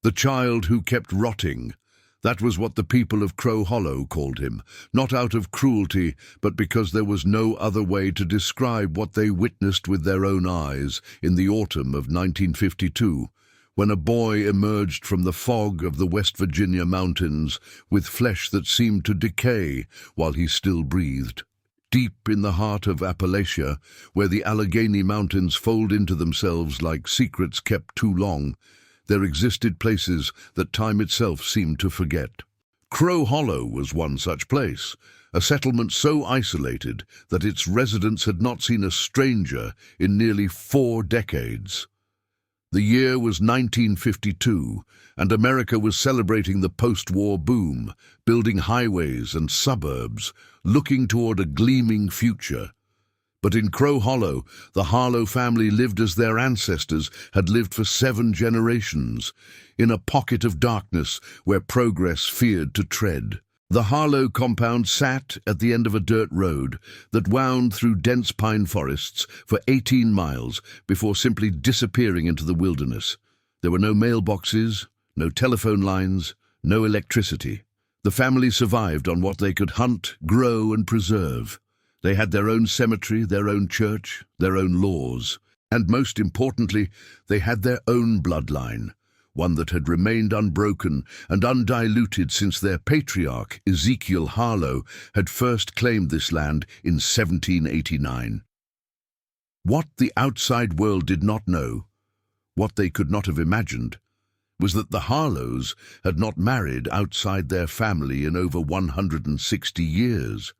The child who kept rotting. That was what the people of Crow Hollow called him, not out of cruelty, but because there was no other way to describe what they witnessed with their own eyes in the autumn of 1952, when a boy emerged from the fog of the West Virginia mountains with flesh that seemed to decay while he still breathed. Deep in the heart of Appalachia, where the Allegheny Mountains fold into themselves like secrets kept too long, there existed places that time itself seemed to forget. Crow Hollow was one such place, a settlement so isolated that its residents had not seen a stranger in nearly 4 decades. The year was 1952, and America was celebrating the post-war boom, building highways and suburbs, looking toward a gleaming future. But in Crow Hollow, the Harlow family lived as their ancestors had lived for 7 generations, in a pocket of darkness where progress feared to tread. The Harlow compound sat at the end of a dirt road that wound through dense pine forests for 18 miles before simply disappearing into the wilderness. There were no mailboxes, no telephone lines, no electricity. The family survived on what they could hunt, grow, and preserve. They had their own cemetery, their own church, their own laws, and most importantly, they had their own bloodline, one that had remained unbroken and undiluted since their patriarch, Ezekiel Harlow, had first claimed this land in 1789. What the outside world did not know, what they could not have imagined, was that the Harlows had not married outside their family in over 160 years.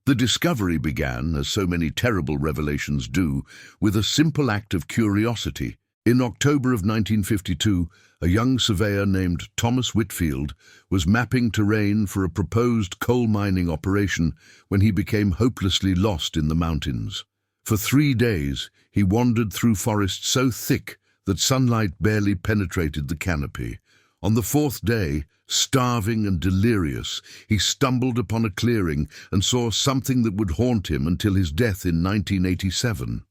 The discovery began, as so many terrible revelations do, with a simple act of curiosity. In October of 1952, a young surveyor named Thomas Whitfield was mapping terrain for a proposed coal mining operation when he became hopelessly lost in the mountains. For 3 days, he wandered through forests so thick that sunlight barely penetrated the canopy. On the 4th day, starving and delirious, he stumbled upon a clearing and saw something that would haunt him until his death in 1987.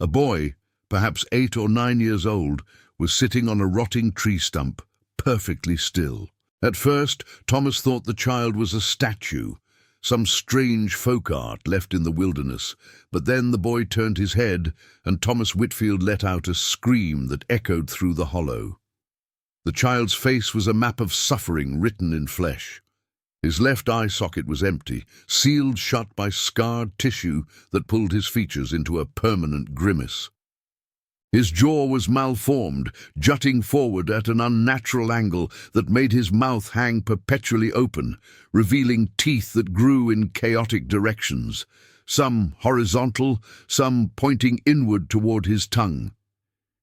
A boy, perhaps 8 or 9 years old, was sitting on a rotting tree stump, perfectly still. At first, Thomas thought the child was a statue, some strange folk art left in the wilderness, but then the boy turned his head and Thomas Whitfield let out a scream that echoed through the hollow. The child's face was a map of suffering written in flesh. His left eye socket was empty, sealed shut by scarred tissue that pulled his features into a permanent grimace. His jaw was malformed, jutting forward at an unnatural angle that made his mouth hang perpetually open, revealing teeth that grew in chaotic directions, some horizontal, some pointing inward toward his tongue.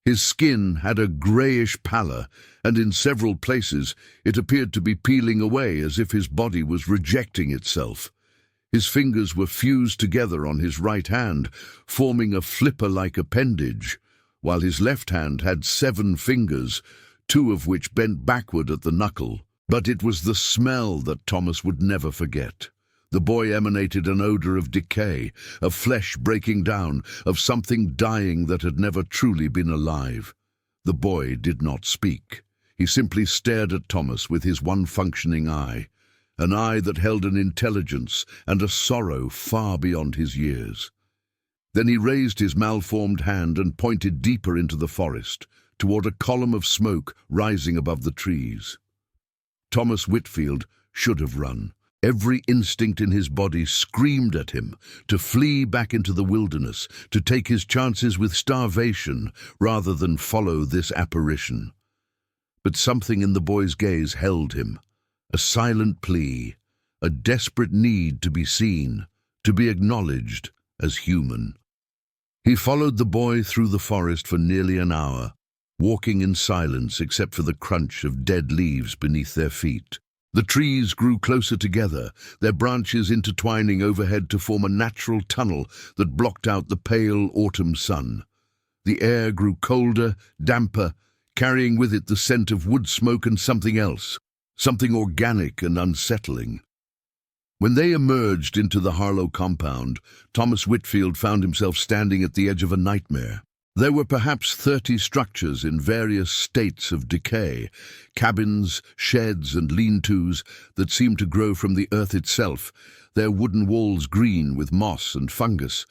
His skin had a greyish pallor, and in several places it appeared to be peeling away as if his body was rejecting itself. His fingers were fused together on his right hand, forming a flipper-like appendage, while his left hand had 7 fingers, 2 of which bent backward at the knuckle. But it was the smell that Thomas would never forget. The boy emanated an odor of decay, of flesh breaking down, of something dying that had never truly been alive. The boy did not speak. He simply stared at Thomas with his one functioning eye, an eye that held an intelligence and a sorrow far beyond his years. Then he raised his malformed hand and pointed deeper into the forest, toward a column of smoke rising above the trees. Thomas Whitfield should have run. Every instinct in his body screamed at him to flee back into the wilderness, to take his chances with starvation rather than follow this apparition. But something in the boy's gaze held him, a silent plea, a desperate need to be seen, to be acknowledged as human. He followed the boy through the forest for nearly an hour, walking in silence except for the crunch of dead leaves beneath their feet. The trees grew closer together, their branches intertwining overhead to form a natural tunnel that blocked out the pale autumn sun. The air grew colder, damper, carrying with it the scent of wood smoke and something else, something organic and unsettling. When they emerged into the Harlow compound, Thomas Whitfield found himself standing at the edge of a nightmare. There were perhaps 30 structures in various states of decay, cabins, sheds and lean-tos that seemed to grow from the earth itself, their wooden walls green with moss and fungus.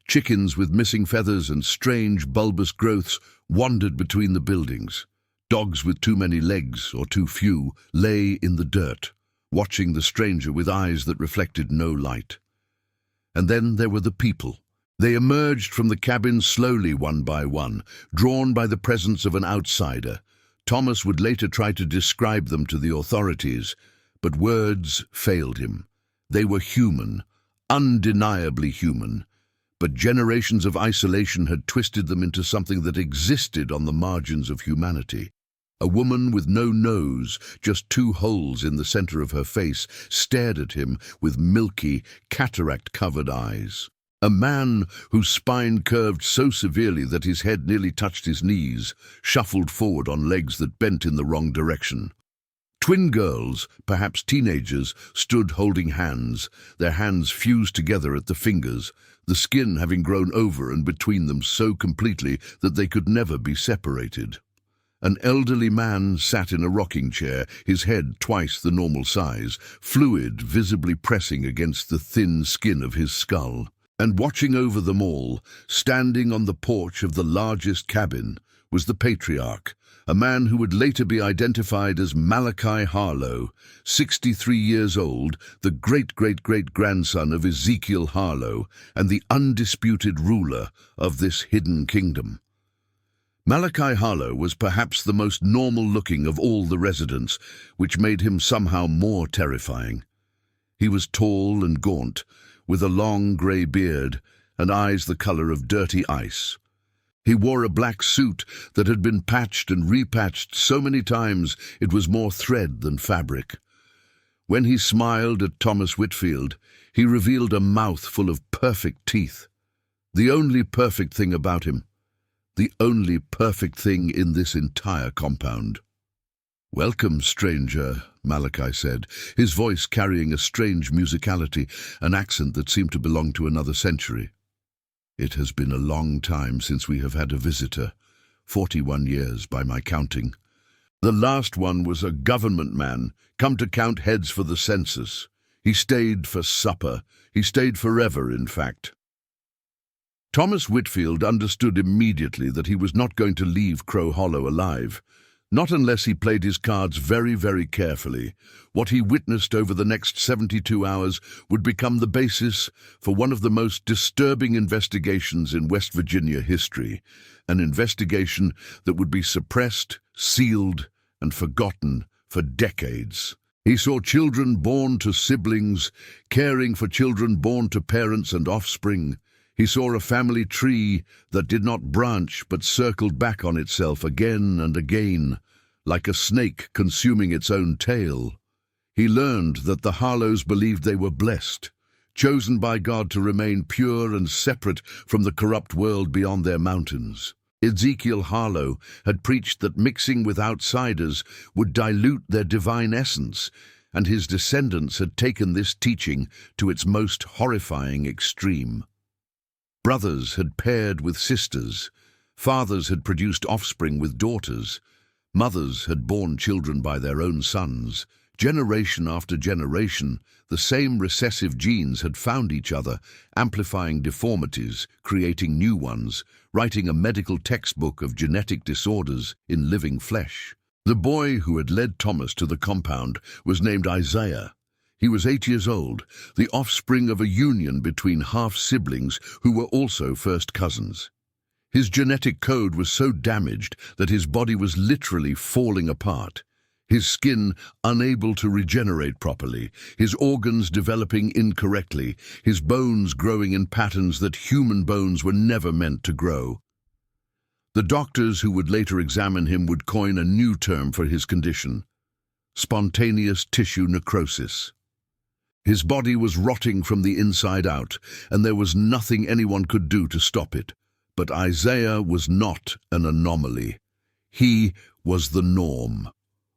Chickens with missing feathers and strange bulbous growths wandered between the buildings. Dogs with too many legs or too few lay in the dirt, watching the stranger with eyes that reflected no light. And then there were the people. They emerged from the cabin slowly one by one, drawn by the presence of an outsider. Thomas would later try to describe them to the authorities, but words failed him. They were human, undeniably human, but generations of isolation had twisted them into something that existed on the margins of humanity. A woman with no nose, just 2 holes in the center of her face, stared at him with milky, cataract-covered eyes. A man whose spine curved so severely that his head nearly touched his knees, shuffled forward on legs that bent in the wrong direction. Twin girls, perhaps teenagers, stood holding hands, their hands fused together at the fingers, the skin having grown over and between them so completely that they could never be separated. An elderly man sat in a rocking chair, his head twice the normal size, fluid visibly pressing against the thin skin of his skull. And watching over them all, standing on the porch of the largest cabin, was the patriarch, a man who would later be identified as Malachi Harlow, 63 years old, the great-great-great-grandson of Ezekiel Harlow, and the undisputed ruler of this hidden kingdom. Malachi Harlow was perhaps the most normal-looking of all the residents, which made him somehow more terrifying. He was tall and gaunt, with a long grey beard and eyes the colour of dirty ice. He wore a black suit that had been patched and repatched so many times it was more thread than fabric. When he smiled at Thomas Whitfield, he revealed a mouth full of perfect teeth. The only perfect thing about him. The only perfect thing in this entire compound. "Welcome, stranger," Malachi said, his voice carrying a strange musicality, an accent that seemed to belong to another century. "It has been a long time since we have had a visitor, 41 years by my counting. The last one was a government man, come to count heads for the census. He stayed for supper. He stayed forever, in fact." Thomas Whitfield understood immediately that he was not going to leave Crow Hollow alive. Not unless he played his cards very, very carefully. What he witnessed over the next 72 hours would become the basis for one of the most disturbing investigations in West Virginia history, an investigation that would be suppressed, sealed, and forgotten for decades. He saw children born to siblings, caring for children born to parents and offspring. He saw a family tree that did not branch but circled back on itself again and again, like a snake consuming its own tail. He learned that the Harlows believed they were blessed, chosen by God to remain pure and separate from the corrupt world beyond their mountains. Ezekiel Harlow had preached that mixing with outsiders would dilute their divine essence, and his descendants had taken this teaching to its most horrifying extreme. Brothers had paired with sisters, fathers had produced offspring with daughters, mothers had borne children by their own sons. Generation after generation, the same recessive genes had found each other, amplifying deformities, creating new ones, writing a medical textbook of genetic disorders in living flesh. The boy who had led Thomas to the compound was named Isaiah. He was 8 years old, the offspring of a union between half-siblings who were also first cousins. His genetic code was so damaged that his body was literally falling apart, his skin unable to regenerate properly, his organs developing incorrectly, his bones growing in patterns that human bones were never meant to grow. The doctors who would later examine him would coin a new term for his condition: spontaneous tissue necrosis. His body was rotting from the inside out, and there was nothing anyone could do to stop it. But Isaiah was not an anomaly. He was the norm.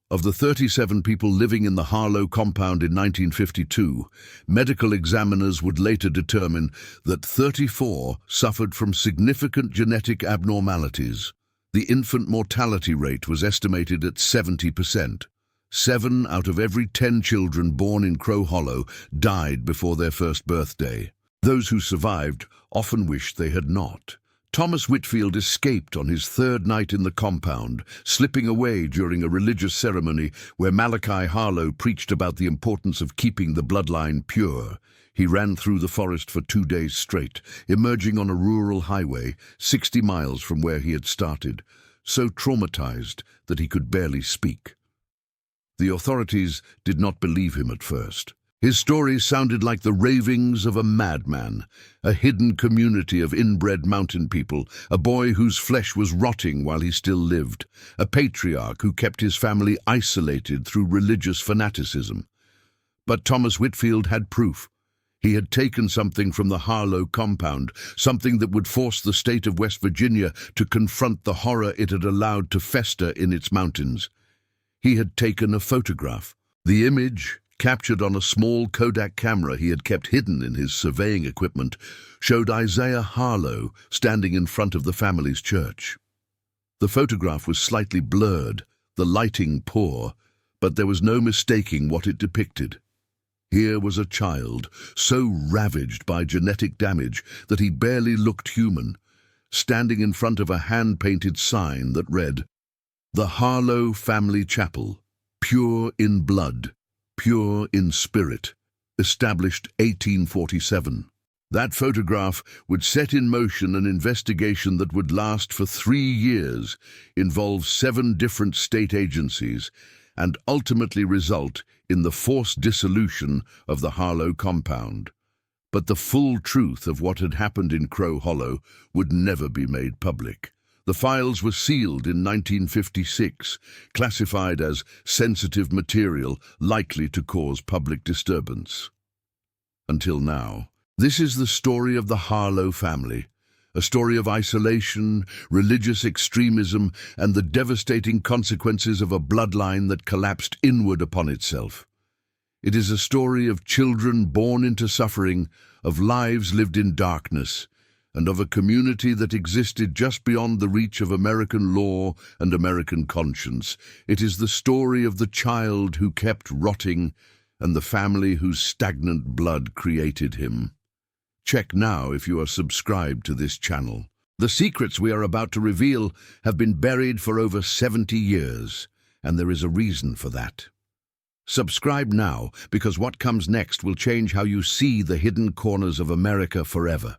Of the 37 people living in the Harlow compound in 1952, medical examiners would later determine that 34 suffered from significant genetic abnormalities. The infant mortality rate was estimated at 70%. 7 out of every 10 children born in Crow Hollow died before their first birthday. Those who survived often wished they had not. Thomas Whitfield escaped on his third night in the compound, slipping away during a religious ceremony where Malachi Harlow preached about the importance of keeping the bloodline pure. He ran through the forest for 2 days straight, emerging on a rural highway 60 miles from where he had started, so traumatized that he could barely speak. The authorities did not believe him at first. His story sounded like the ravings of a madman, a hidden community of inbred mountain people, a boy whose flesh was rotting while he still lived, a patriarch who kept his family isolated through religious fanaticism. But Thomas Whitfield had proof. He had taken something from the Harlow compound, something that would force the state of West Virginia to confront the horror it had allowed to fester in its mountains. He had taken a photograph. The image, captured on a small Kodak camera he had kept hidden in his surveying equipment, showed Isaiah Harlow standing in front of the family's church. The photograph was slightly blurred, the lighting poor, but there was no mistaking what it depicted. Here was a child, so ravaged by genetic damage that he barely looked human, standing in front of a hand-painted sign that read, "The Harlow Family Chapel, pure in blood, pure in spirit, established 1847. That photograph would set in motion an investigation that would last for 3 years, involve 7 different state agencies, and ultimately result in the forced dissolution of the Harlow compound. But the full truth of what had happened in Crow Hollow would never be made public. The files were sealed in 1956, classified as sensitive material likely to cause public disturbance. Until now, this is the story of the Harlow family, a story of isolation, religious extremism, and the devastating consequences of a bloodline that collapsed inward upon itself. It is a story of children born into suffering, of lives lived in darkness, and of a community that existed just beyond the reach of American law and American conscience. It is the story of the child who kept rotting and the family whose stagnant blood created him. Check now if you are subscribed to this channel. The secrets we are about to reveal have been buried for over 70 years, and there is a reason for that. Subscribe now, because what comes next will change how you see the hidden corners of America forever.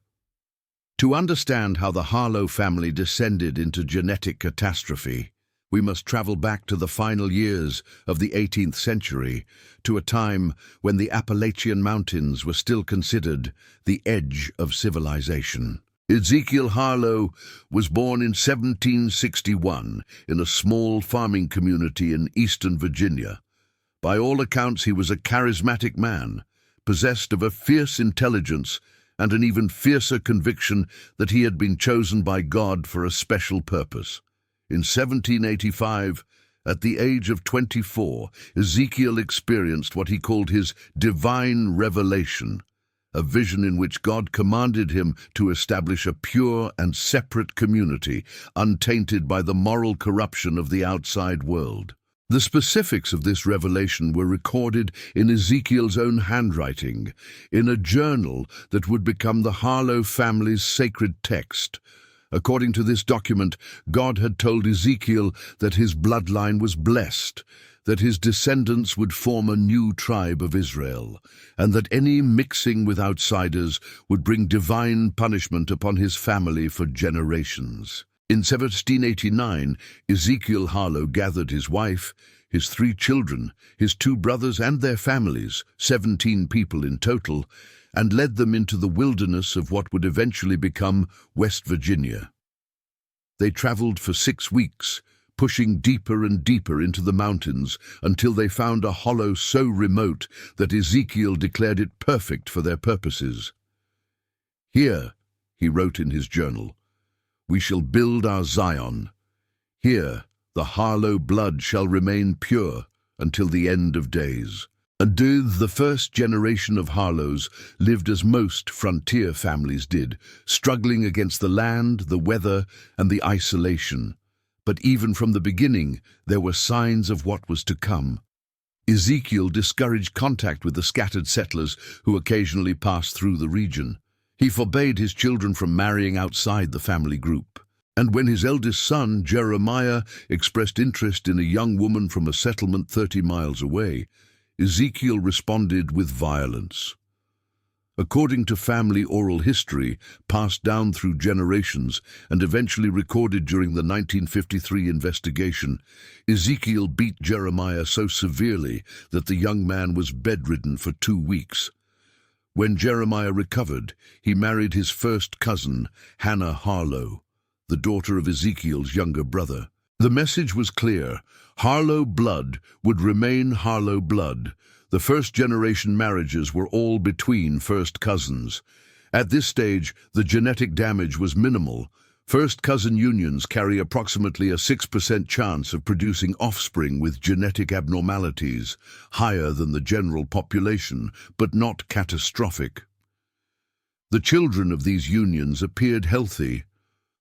To understand how the Harlow family descended into genetic catastrophe, we must travel back to the final years of the 18th century, to a time when the Appalachian Mountains were still considered the edge of civilization. Ezekiel Harlow was born in 1761 in a small farming community in eastern Virginia. By all accounts, he was a charismatic man, possessed of a fierce intelligence and an even fiercer conviction that he had been chosen by God for a special purpose. In 1785, at the age of 24, Ezekiel experienced what he called his divine revelation, a vision in which God commanded him to establish a pure and separate community, untainted by the moral corruption of the outside world. The specifics of this revelation were recorded in Ezekiel's own handwriting, in a journal that would become the Harlow family's sacred text. According to this document, God had told Ezekiel that his bloodline was blessed, that his descendants would form a new tribe of Israel, and that any mixing with outsiders would bring divine punishment upon his family for generations. In 1789, Ezekiel Harlow gathered his wife, his 3 children, his 2 brothers and their families, 17 people in total, and led them into the wilderness of what would eventually become West Virginia. They traveled for 6 weeks, pushing deeper and deeper into the mountains until they found a hollow so remote that Ezekiel declared it perfect for their purposes. "Here," he wrote in his journal, "we shall build our Zion. Here, The Harlow blood shall remain pure until the end of days. And the first generation of Harlows lived as most frontier families did, struggling against the land, the weather, and the isolation. But even from the beginning, there were signs of what was to come. Ezekiel discouraged contact with the scattered settlers who occasionally passed through the region. He forbade his children from marrying outside the family group. And when his eldest son, Jeremiah, expressed interest in a young woman from a settlement 30 miles away, Ezekiel responded with violence. According to family oral history, passed down through generations and eventually recorded during the 1953 investigation, Ezekiel beat Jeremiah so severely that the young man was bedridden for 2 weeks. When Jeremiah recovered, he married his first cousin, Hannah Harlow, the daughter of Ezekiel's younger brother. The message was clear. Harlow blood would remain Harlow blood. The first-generation marriages were all between first cousins. At this stage, the genetic damage was minimal. First-cousin unions carry approximately a 6% chance of producing offspring with genetic abnormalities, higher than the general population, but not catastrophic. The children of these unions appeared healthy,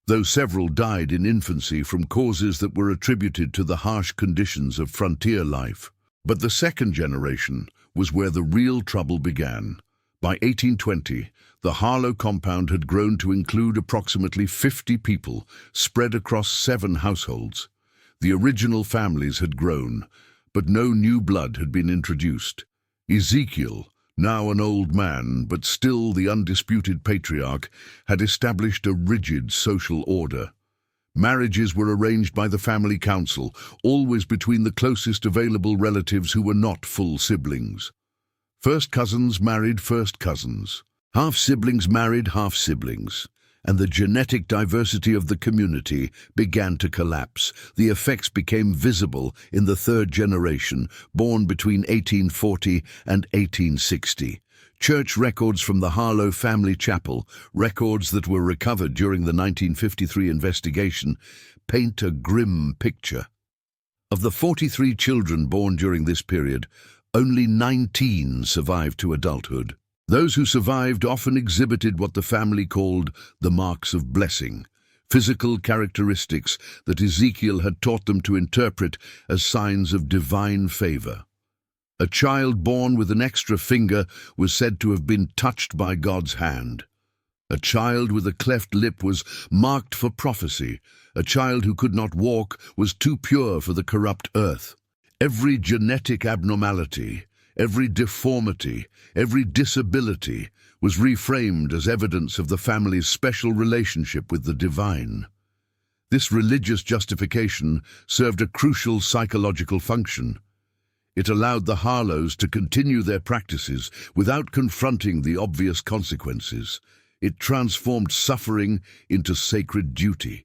though several died in infancy from causes that were attributed to the harsh conditions of frontier life. But the second generation was where the real trouble began. By 1820, the Harlow compound had grown to include approximately 50 people, spread across 7 households. The original families had grown, but no new blood had been introduced. Ezekiel, now an old man, but still the undisputed patriarch, had established a rigid social order. Marriages were arranged by the family council, always between the closest available relatives who were not full siblings. First cousins married first cousins. Half-siblings married half-siblings. And the genetic diversity of the community began to collapse. The effects became visible in the third generation, born between 1840 and 1860. Church records from the Harlow family chapel, records that were recovered during the 1953 investigation, paint a grim picture. Of the 43 children born during this period, only 19 survived to adulthood. Those who survived often exhibited what the family called the marks of blessing, physical characteristics that Ezekiel had taught them to interpret as signs of divine favor. A child born with an extra finger was said to have been touched by God's hand. A child with a cleft lip was marked for prophecy. A child who could not walk was too pure for the corrupt earth. Every genetic abnormality, every deformity, every disability was reframed as evidence of the family's special relationship with the divine. This religious justification served a crucial psychological function. It allowed the Harlows to continue their practices without confronting the obvious consequences. It transformed suffering into sacred duty,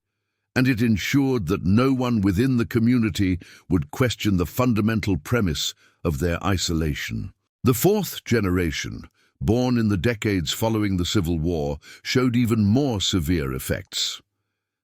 and it ensured that no one within the community would question the fundamental premise of their isolation. The fourth generation, born in the decades following the Civil War, showed even more severe effects.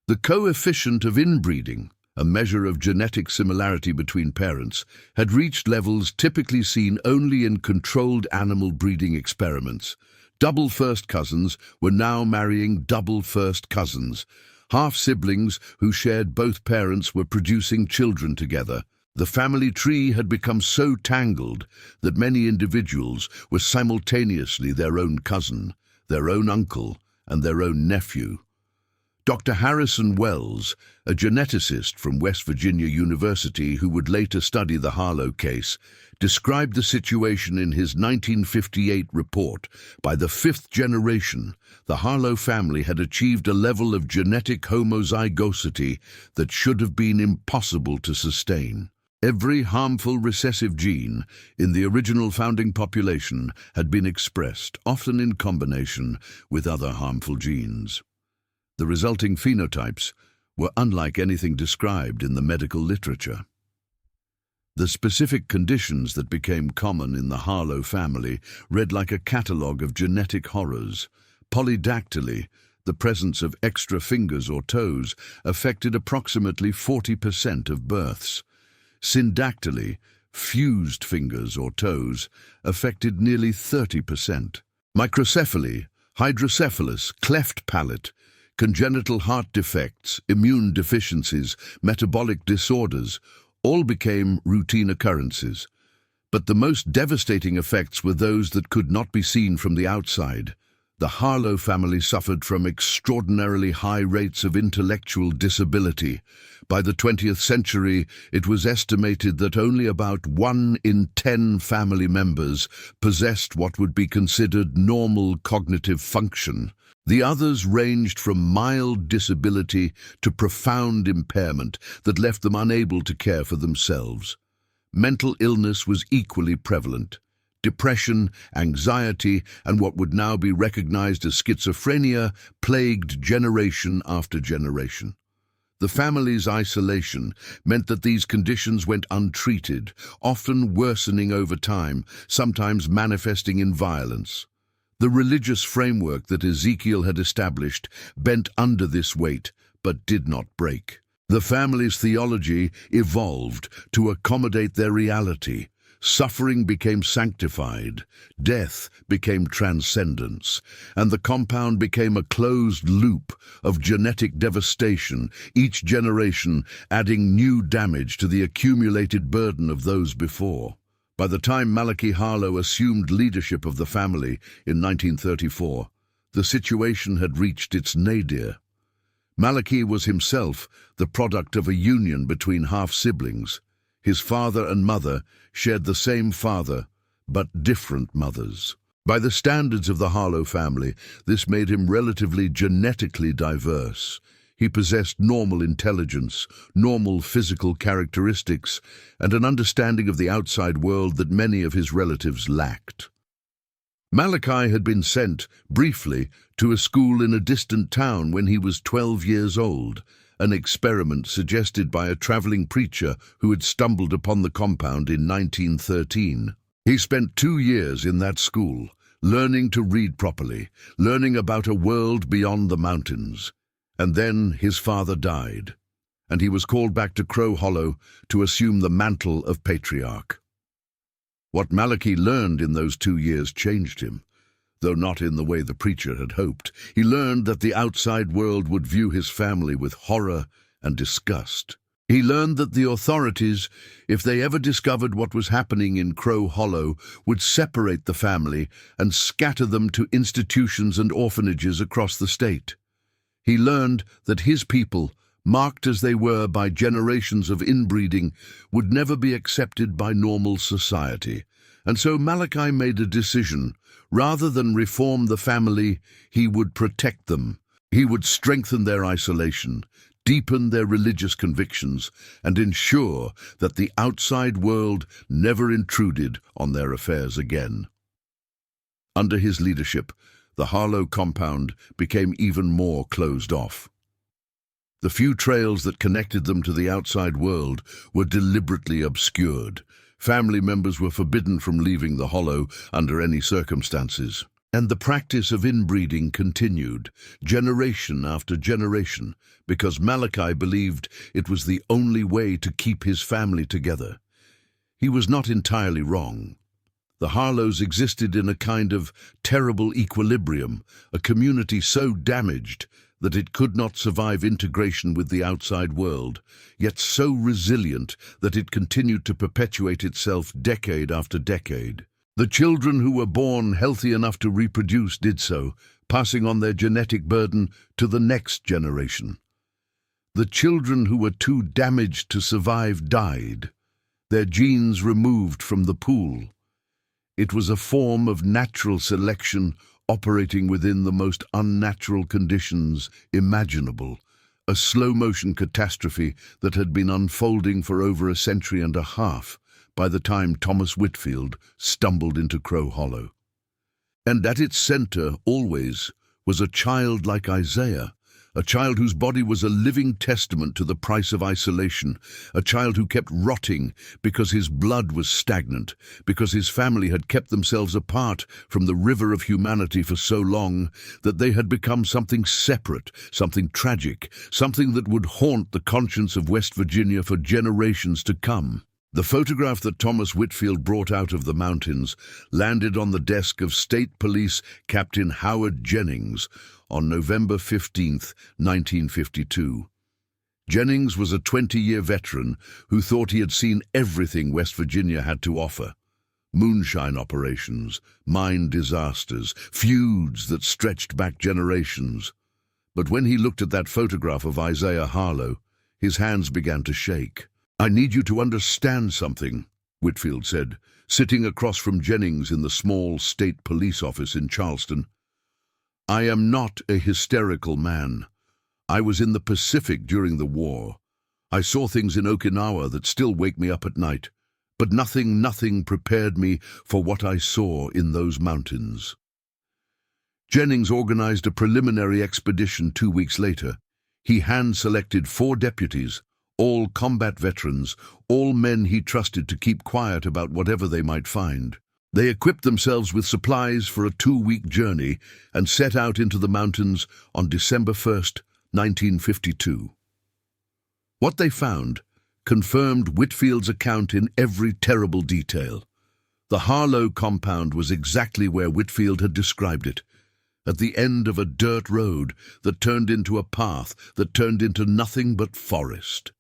The coefficient of inbreeding, a measure of genetic similarity between parents, had reached levels typically seen only in controlled animal breeding experiments. Double first cousins were now marrying double first cousins. Half-siblings who shared both parents were producing children together. The family tree had become so tangled that many individuals were simultaneously their own cousin, their own uncle, and their own nephew. Dr. Harrison Wells, a geneticist from West Virginia University who would later study the Harlow case, described the situation in his 1958 report. By the 5th generation, the Harlow family had achieved a level of genetic homozygosity that should have been impossible to sustain. Every harmful recessive gene in the original founding population had been expressed, often in combination with other harmful genes. The resulting phenotypes were unlike anything described in the medical literature. The specific conditions that became common in the Harlow family read like a catalogue of genetic horrors: polydactyly, The presence of extra fingers or toes affected approximately 40% of births. Syndactyly, fused fingers or toes, affected nearly 30%. Microcephaly, hydrocephalus, cleft palate, congenital heart defects, immune deficiencies, metabolic disorders, all became routine occurrences. But the most devastating effects were those that could not be seen from the outside. The Harlow family suffered from extraordinarily high rates of intellectual disability. By the 20th century, it was estimated that only about 1 in 10 family members possessed what would be considered normal cognitive function. The others ranged from mild disability to profound impairment that left them unable to care for themselves. Mental illness was equally prevalent. Depression, anxiety, and what would now be recognized as schizophrenia plagued generation after generation. The family's isolation meant that these conditions went untreated, often worsening over time, sometimes manifesting in violence. The religious framework that Ezekiel had established bent under this weight, but did not break. The family's theology evolved to accommodate their reality. Suffering became sanctified, death became transcendence, and the compound became a closed loop of genetic devastation, each generation adding new damage to the accumulated burden of those before. By the time Malachi Harlow assumed leadership of the family in 1934, the situation had reached its nadir. Malachi was himself the product of a union between half-siblings. His father and mother shared the same father, but different mothers. By the standards of the Harlow family, this made him relatively genetically diverse. He possessed normal intelligence, normal physical characteristics, and an understanding of the outside world that many of his relatives lacked. Malachi had been sent, briefly, to a school in a distant town when he was 12 years old, an experiment suggested by a traveling preacher who had stumbled upon the compound in 1913. He spent 2 years in that school, learning to read properly, learning about a world beyond the mountains. And then his father died, and he was called back to Crow Hollow to assume the mantle of patriarch. What Malachi learned in those 2 years changed him, though not in the way the preacher had hoped. He learned that the outside world would view his family with horror and disgust. He learned that the authorities, if they ever discovered what was happening in Crow Hollow, would separate the family and scatter them to institutions and orphanages across the state. He learned that his people, marked as they were by generations of inbreeding, would never be accepted by normal society. And so Malachi made a decision. Rather than reform the family, he would protect them. He would strengthen their isolation, deepen their religious convictions, and ensure that the outside world never intruded on their affairs again. Under his leadership, the Harlow compound became even more closed off. The few trails that connected them to the outside world were deliberately obscured. Family members were forbidden from leaving the Hollow under any circumstances. And the practice of inbreeding continued, generation after generation, because Malachi believed it was the only way to keep his family together. He was not entirely wrong. The Harlows existed in a kind of terrible equilibrium, a community so damaged that it could not survive integration with the outside world, yet so resilient that it continued to perpetuate itself decade after decade. The children who were born healthy enough to reproduce did so, passing on their genetic burden to the next generation. The children who were too damaged to survive died, their genes removed from the pool. It was a form of natural selection operating within the most unnatural conditions imaginable, a slow-motion catastrophe that had been unfolding for over a century and a half by the time Thomas Whitfield stumbled into Crow Hollow. And at its center, always, was a child like Isaiah, A child whose body was a living testament to the price of isolation. A child who kept rotting because his blood was stagnant, because his family had kept themselves apart from the river of humanity for so long that they had become something separate, something tragic, something that would haunt the conscience of West Virginia for generations to come. The photograph that Thomas Whitfield brought out of the mountains landed on the desk of State Police Captain Howard Jennings on November 15, 1952. Jennings was a 20-year veteran who thought he had seen everything West Virginia had to offer. Moonshine operations, mine disasters, feuds that stretched back generations. But when he looked at that photograph of Isaiah Harlow, his hands began to shake. "I need you to understand something," Whitfield said, sitting across from Jennings in the small state police office in Charleston. "I am not a hysterical man. I was in the Pacific during the war. I saw things in Okinawa that still wake me up at night, but nothing prepared me for what I saw in those mountains." Jennings organized a preliminary expedition 2 weeks later. He hand-selected 4 deputies, all combat veterans, all men he trusted to keep quiet about whatever they might find. They equipped themselves with supplies for a 2-week journey and set out into the mountains on December 1st, 1952. What they found confirmed Whitfield's account in every terrible detail. The Harlow compound was exactly where Whitfield had described it, at the end of a dirt road that turned into a path that turned into nothing but forest.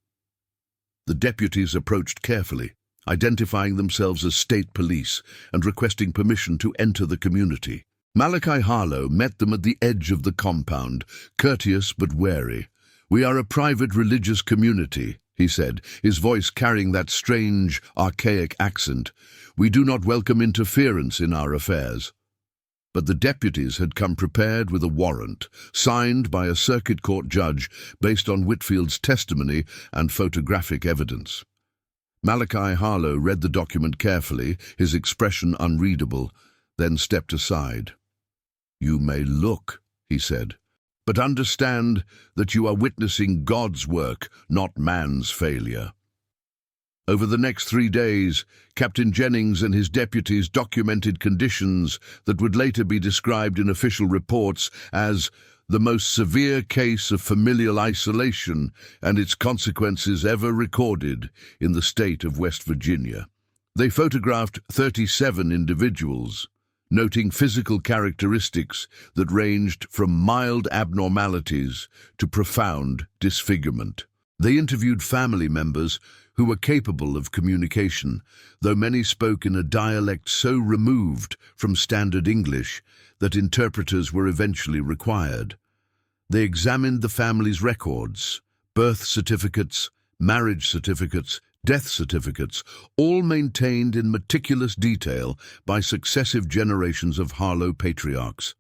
The deputies approached carefully, identifying themselves as state police and requesting permission to enter the community. Malachi Harlow met them at the edge of the compound, courteous but wary. "We are a private religious community," he said, his voice carrying that strange, archaic accent. "We do not welcome interference in our affairs." But the deputies had come prepared with a warrant, signed by a circuit court judge based on Whitfield's testimony and photographic evidence. Malachi Harlow read the document carefully, his expression unreadable, then stepped aside. "You may look," he said, "but understand that you are witnessing God's work, not man's failure." Over the next 3 days, Captain Jennings and his deputies documented conditions that would later be described in official reports as the most severe case of familial isolation and its consequences ever recorded in the state of West Virginia. They photographed 37 individuals, noting physical characteristics that ranged from mild abnormalities to profound disfigurement. They interviewed family members who were capable of communication, though many spoke in a dialect so removed from standard English that interpreters were eventually required. They examined the family's records, birth certificates, marriage certificates, death certificates, all maintained in meticulous detail by successive generations of Harlow patriarchs.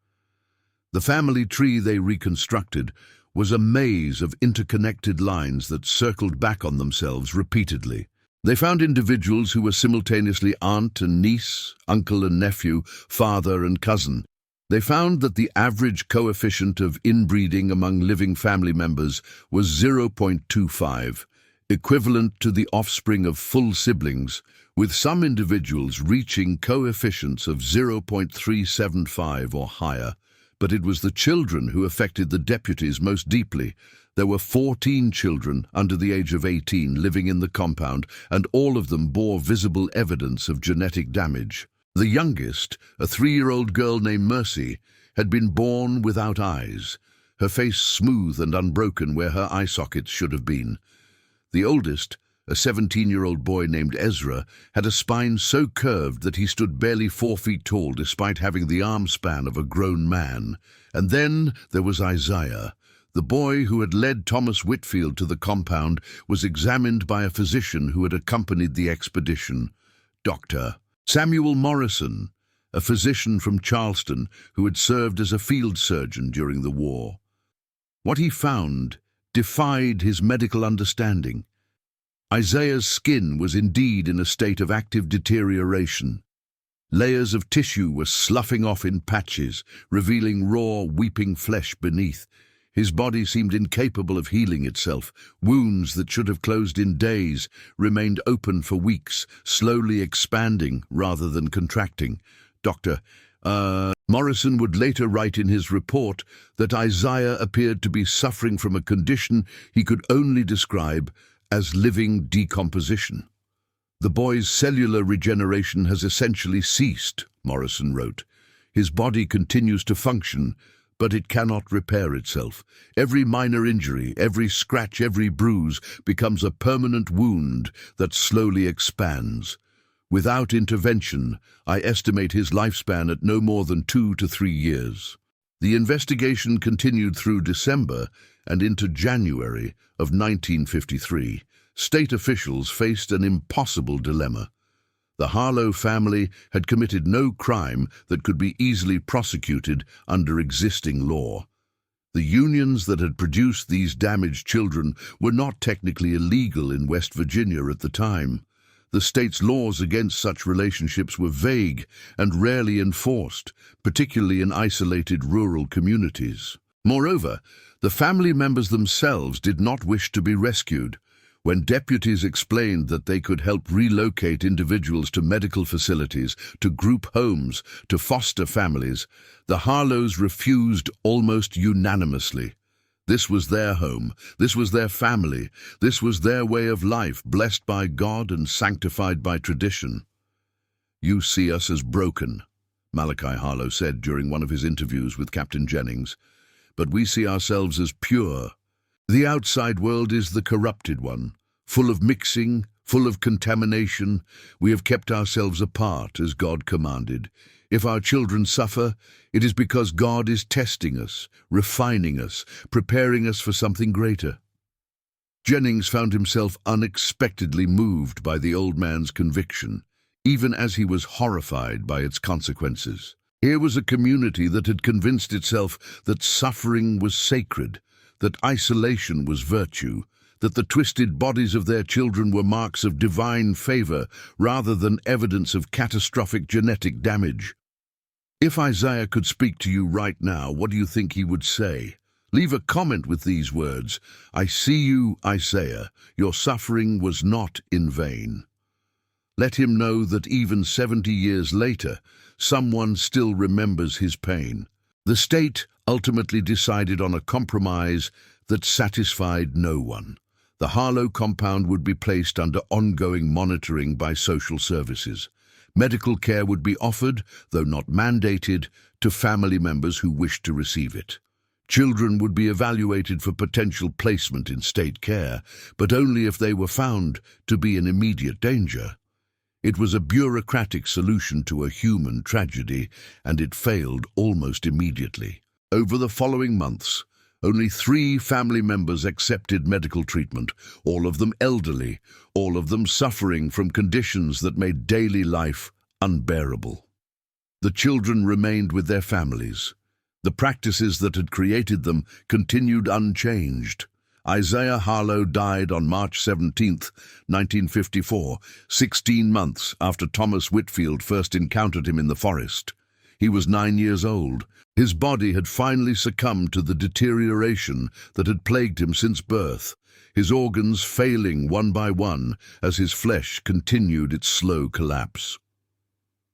The family tree they reconstructed was a maze of interconnected lines that circled back on themselves repeatedly. They found individuals who were simultaneously aunt and niece, uncle and nephew, father and cousin. They found that the average coefficient of inbreeding among living family members was 0.25, equivalent to the offspring of full siblings, with some individuals reaching coefficients of 0.375 or higher. But it was the children who affected the deputies most deeply. There were 14 children under the age of 18 living in the compound, and all of them bore visible evidence of genetic damage. The youngest, a 3-year-old girl named Mercy, had been born without eyes, her face smooth and unbroken where her eye sockets should have been. The oldest, a 17-year-old boy named Ezra, had a spine so curved that he stood barely 4 feet tall despite having the arm span of a grown man. And then there was Isaiah. The boy who had led Thomas Whitfield to the compound was examined by a physician who had accompanied the expedition, Dr. Samuel Morrison, a physician from Charleston who had served as a field surgeon during the war. What he found defied his medical understanding. Isaiah's skin was indeed in a state of active deterioration. Layers of tissue were sloughing off in patches, revealing raw, weeping flesh beneath. His body seemed incapable of healing itself. Wounds that should have closed in days remained open for weeks, slowly expanding rather than contracting. Morrison would later write in his report that Isaiah appeared to be suffering from a condition he could only describe as living decomposition. "The boy's cellular regeneration has essentially ceased," Morrison wrote. "His body continues to function, but it cannot repair itself. Every minor injury, every scratch, every bruise becomes a permanent wound that slowly expands. Without intervention, I estimate his lifespan at no more than 2 to 3 years." The investigation continued through December and into January of 1953. State officials faced an impossible dilemma. The Harlow family had committed no crime that could be easily prosecuted under existing law. The unions that had produced these damaged children were not technically illegal in West Virginia at the time. The state's laws against such relationships were vague and rarely enforced, particularly in isolated rural communities. Moreover, the family members themselves did not wish to be rescued. When deputies explained that they could help relocate individuals to medical facilities, to group homes, to foster families, the Harlows refused almost unanimously. This was their home, this was their family, this was their way of life, blessed by God and sanctified by tradition. "You see us as broken," Malachi Harlow said during one of his interviews with Captain Jennings, "but we see ourselves as pure. The outside world is the corrupted one, full of mixing, full of contamination. We have kept ourselves apart as God commanded. If our children suffer, it is because God is testing us, refining us, preparing us for something greater." Jennings found himself unexpectedly moved by the old man's conviction, even as he was horrified by its consequences. Here was a community that had convinced itself that suffering was sacred, that isolation was virtue, that the twisted bodies of their children were marks of divine favor rather than evidence of catastrophic genetic damage. If Isaiah could speak to you right now, what do you think he would say? Leave a comment with these words: "I see you, Isaiah. Your suffering was not in vain." Let him know that even 70 years later, someone still remembers his pain. The state ultimately decided on a compromise that satisfied no one. The Harlow compound would be placed under ongoing monitoring by social services. Medical care would be offered, though not mandated, to family members who wished to receive it. Children would be evaluated for potential placement in state care, but only if they were found to be in immediate danger. It was a bureaucratic solution to a human tragedy, and it failed almost immediately. Over the following months, only 3 family members accepted medical treatment, all of them elderly, all of them suffering from conditions that made daily life unbearable. The children remained with their families. The practices that had created them continued unchanged. Isaiah Harlow died on March 17, 1954, 16 months after Thomas Whitfield first encountered him in the forest. He was 9 years old. His body had finally succumbed to the deterioration that had plagued him since birth, his organs failing one by one as his flesh continued its slow collapse.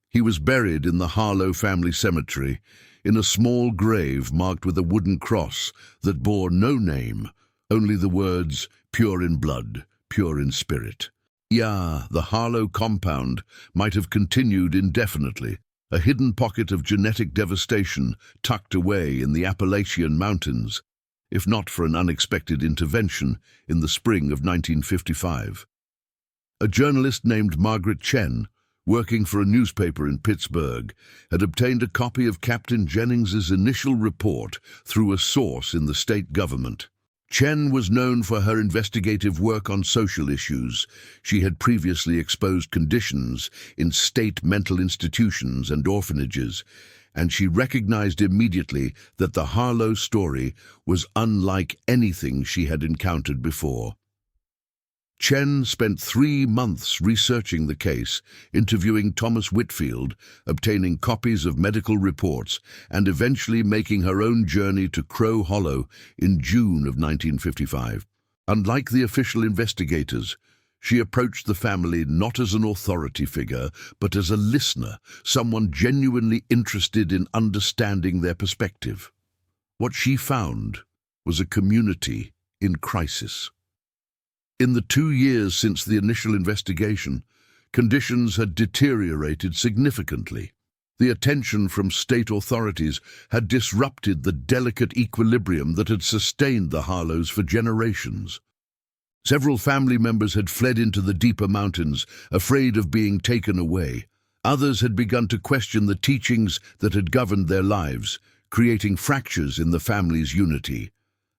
He was buried in the Harlow family cemetery, in a small grave marked with a wooden cross that bore no name, only the words, "Pure in blood, pure in spirit." The Harlow compound might have continued indefinitely, a hidden pocket of genetic devastation tucked away in the Appalachian Mountains, if not for an unexpected intervention in the spring of 1955. A journalist named Margaret Chen, working for a newspaper in Pittsburgh, had obtained a copy of Captain Jennings's initial report through a source in the state government. Chen was known for her investigative work on social issues. She had previously exposed conditions in state mental institutions and orphanages, and she recognized immediately that the Harlow story was unlike anything she had encountered before. Chen spent 3 months researching the case, interviewing Thomas Whitfield, obtaining copies of medical reports, and eventually making her own journey to Crow Hollow in June of 1955. Unlike the official investigators, she approached the family not as an authority figure, but as a listener, someone genuinely interested in understanding their perspective. What she found was a community in crisis. In the 2 years since the initial investigation, conditions had deteriorated significantly. The attention from state authorities had disrupted the delicate equilibrium that had sustained the Harlows for generations. Several family members had fled into the deeper mountains, afraid of being taken away. Others had begun to question the teachings that had governed their lives, creating fractures in the family's unity.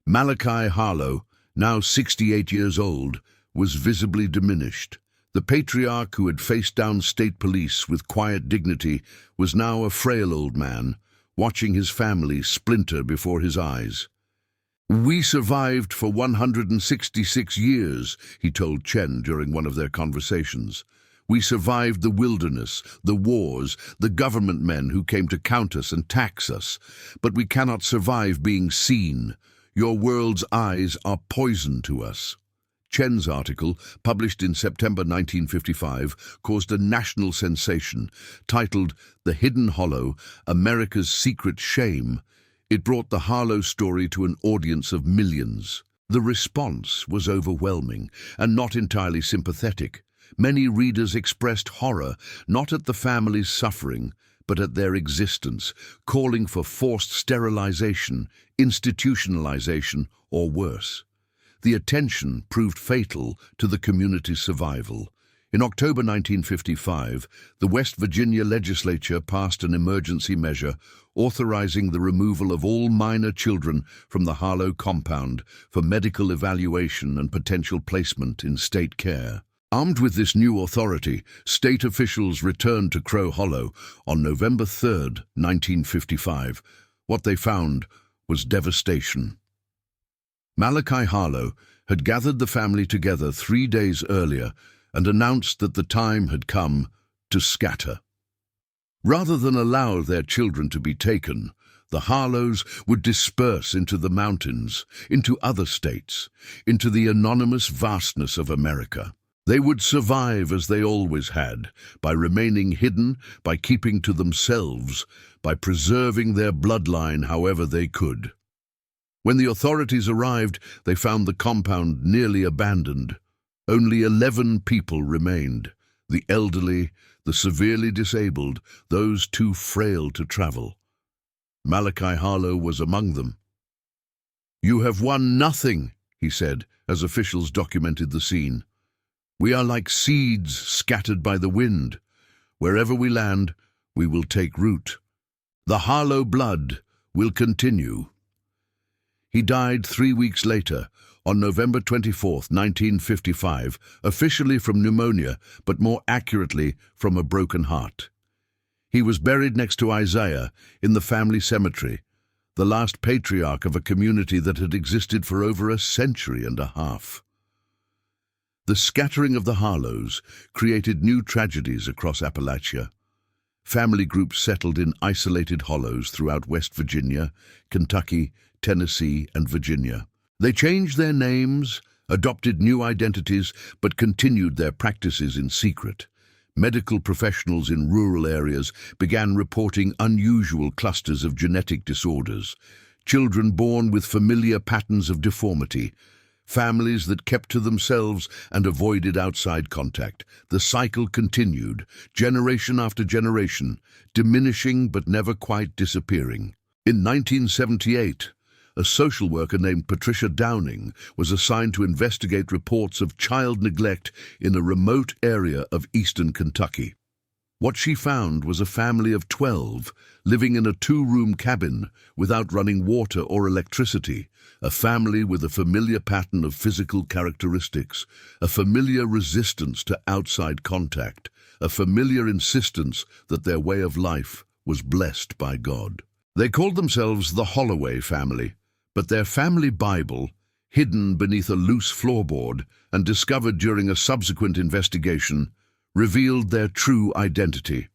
Malachi Harlow, now 68 years old, was visibly diminished. The patriarch who had faced down state police with quiet dignity was now a frail old man, watching his family splinter before his eyes. "We survived for 166 years, he told Chen during one of their conversations. We survived the wilderness, the wars, the government men who came to count us and tax us. But we cannot survive being seen. Your world's eyes are poison to us." Chen's article, published in September 1955, caused a national sensation. Titled "The Hidden Hollow, America's Secret Shame," it brought the Harlow story to an audience of millions. The response was overwhelming and not entirely sympathetic. Many readers expressed horror, not at the family's suffering, but at their existence, calling for forced sterilization, institutionalization, or worse. The attention proved fatal to the community's survival. In October 1955, the West Virginia legislature passed an emergency measure authorizing the removal of all minor children from the Harlow compound for medical evaluation and potential placement in state care. Armed with this new authority, state officials returned to Crow Hollow on November 3, 1955. What they found was devastation. Malachi Harlow had gathered the family together 3 days earlier and announced that the time had come to scatter. Rather than allow their children to be taken, the Harlows would disperse into the mountains, into other states, into the anonymous vastness of America. They would survive as they always had, by remaining hidden, by keeping to themselves, by preserving their bloodline however they could. When the authorities arrived, they found the compound nearly abandoned. Only 11 people remained: the elderly, the severely disabled, those too frail to travel. Malachi Harlow was among them. "You have won nothing," he said, as officials documented the scene. "We are like seeds scattered by the wind. Wherever we land, we will take root. The Harlow blood will continue." He died 3 weeks later, on November 24, 1955, officially from pneumonia, but more accurately from a broken heart. He was buried next to Isaiah in the family cemetery, the last patriarch of a community that had existed for over a century and a half. The scattering of the Harlows created new tragedies across Appalachia. Family groups settled in isolated hollows throughout West Virginia, Kentucky, Tennessee, and Virginia. They changed their names, adopted new identities, but continued their practices in secret. Medical professionals in rural areas began reporting unusual clusters of genetic disorders, children born with familiar patterns of deformity, families that kept to themselves and avoided outside contact. The cycle continued, generation after generation, diminishing but never quite disappearing. In 1978, a social worker named Patricia Downing was assigned to investigate reports of child neglect in a remote area of eastern Kentucky. What she found was a family of 12 living in a 2-room cabin without running water or electricity, a family with a familiar pattern of physical characteristics, a familiar resistance to outside contact, a familiar insistence that their way of life was blessed by God. They called themselves the Holloway family, but their family Bible, hidden beneath a loose floorboard and discovered during a subsequent investigation, revealed their true identity.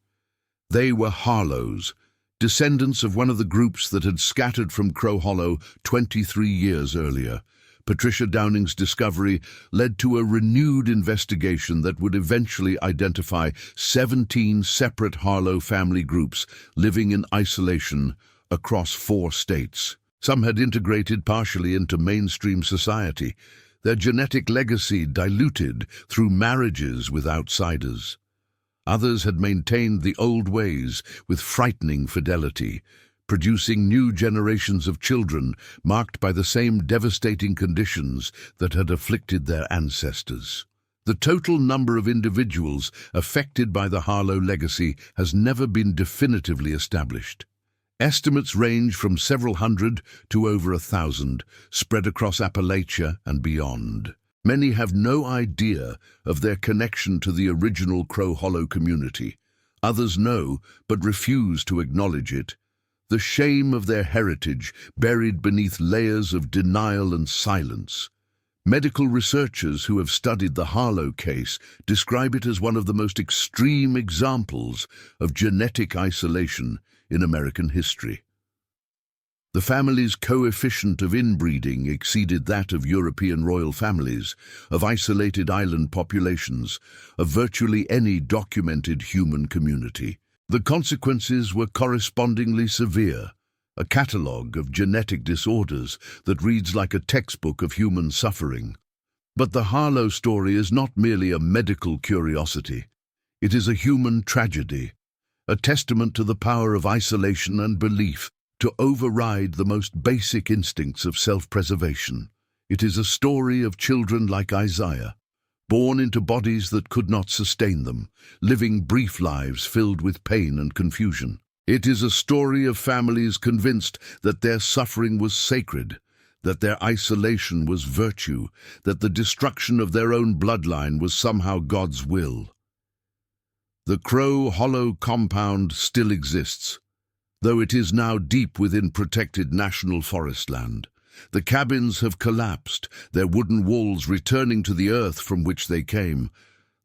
They were Harlows, descendants of one of the groups that had scattered from Crow Hollow 23 years earlier. Patricia Downing's discovery led to a renewed investigation that would eventually identify 17 separate Harlow family groups living in isolation across 4 states. Some had integrated partially into mainstream society, their genetic legacy diluted through marriages with outsiders. Others had maintained the old ways with frightening fidelity, producing new generations of children marked by the same devastating conditions that had afflicted their ancestors. The total number of individuals affected by the Harlow legacy has never been definitively established. Estimates range from several hundred to over 1,000, spread across Appalachia and beyond. Many have no idea of their connection to the original Crow Hollow community. Others know, but refuse to acknowledge it. The shame of their heritage buried beneath layers of denial and silence. Medical researchers who have studied the Harlow case describe it as one of the most extreme examples of genetic isolation in American history. The family's coefficient of inbreeding exceeded that of European royal families, of isolated island populations, of virtually any documented human community. The consequences were correspondingly severe, a catalogue of genetic disorders that reads like a textbook of human suffering. But the Harlow story is not merely a medical curiosity. It is a human tragedy, a testament to the power of isolation and belief to override the most basic instincts of self-preservation. It is a story of children like Isaiah, born into bodies that could not sustain them, living brief lives filled with pain and confusion. It is a story of families convinced that their suffering was sacred, that their isolation was virtue, that the destruction of their own bloodline was somehow God's will. The Crow Hollow compound still exists, though it is now deep within protected national forest land. The cabins have collapsed, their wooden walls returning to the earth from which they came.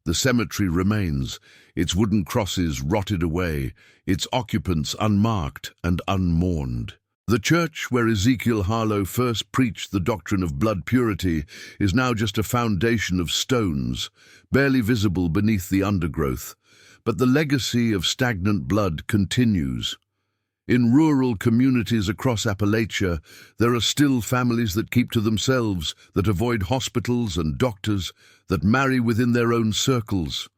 The cemetery remains, its wooden crosses rotted away, its occupants unmarked and unmourned. The church where Ezekiel Harlow first preached the doctrine of blood purity is now just a foundation of stones, barely visible beneath the undergrowth. But the legacy of stagnant blood continues. In rural communities across Appalachia, there are still families that keep to themselves, that avoid hospitals and doctors, that marry within their own circles.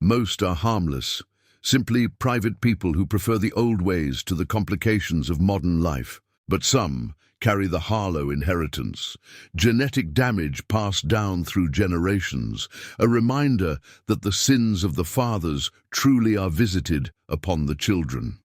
Most are harmless, simply private people who prefer the old ways to the complications of modern life. But some carry the Harlow inheritance, genetic damage passed down through generations, a reminder that the sins of the fathers truly are visited upon the children.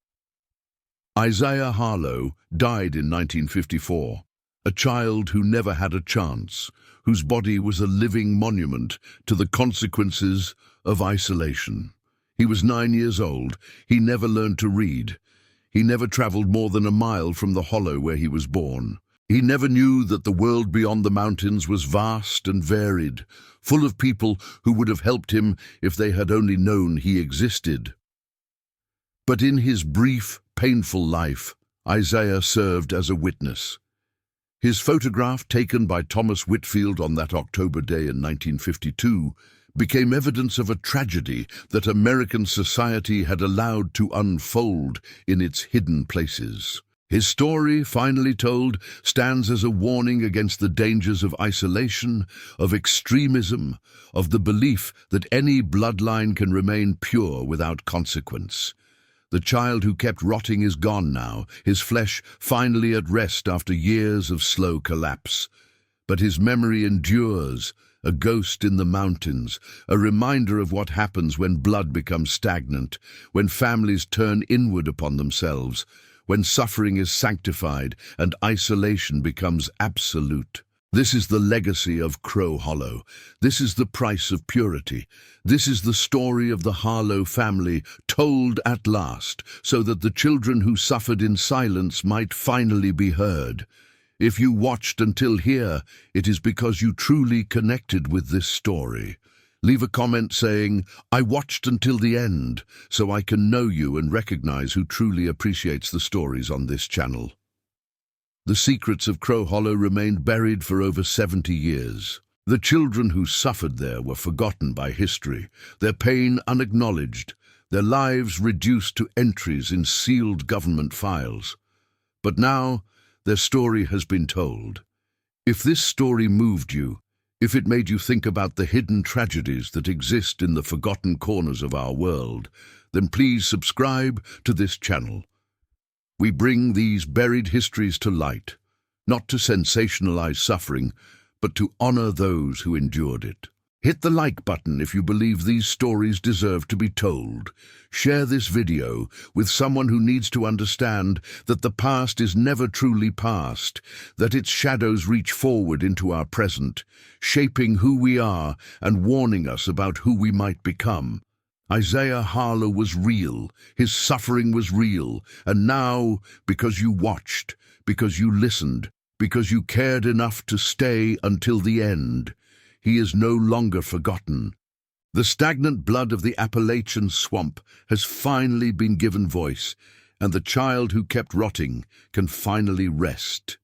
Isaiah Harlow died in 1954, a child who never had a chance, whose body was a living monument to the consequences of isolation. He was 9 years old. He never learned to read. He never traveled more than a mile from the hollow where he was born. He never knew that the world beyond the mountains was vast and varied, full of people who would have helped him if they had only known he existed. But in his brief, painful life, Isaiah served as a witness. His photograph, taken by Thomas Whitfield on that October day in 1952, became evidence of a tragedy that American society had allowed to unfold in its hidden places. His story, finally told, stands as a warning against the dangers of isolation, of extremism, of the belief that any bloodline can remain pure without consequence. The child who kept rotting is gone now, his flesh finally at rest after years of slow collapse. But his memory endures, a ghost in the mountains, a reminder of what happens when blood becomes stagnant, when families turn inward upon themselves, when suffering is sanctified and isolation becomes absolute. This is the legacy of Crow Hollow. This is the price of purity. This is the story of the Harlow family, told at last, so that the children who suffered in silence might finally be heard. If you watched until here, it is because you truly connected with this story. Leave a comment saying, "I watched until the end," so I can know you and recognize who truly appreciates the stories on this channel. The secrets of Crow Hollow remained buried for over 70 years. The children who suffered there were forgotten by history, their pain unacknowledged, their lives reduced to entries in sealed government files. But now, their story has been told. If this story moved you, if it made you think about the hidden tragedies that exist in the forgotten corners of our world, then please subscribe to this channel. We bring these buried histories to light, not to sensationalize suffering, but to honor those who endured it. Hit the like button if you believe these stories deserve to be told. Share this video with someone who needs to understand that the past is never truly past, that its shadows reach forward into our present, shaping who we are and warning us about who we might become. Isaiah Harlow was real, his suffering was real, and now, because you watched, because you listened, because you cared enough to stay until the end, he is no longer forgotten. The stagnant blood of the Appalachian swamp has finally been given voice, and the child who kept rotting can finally rest.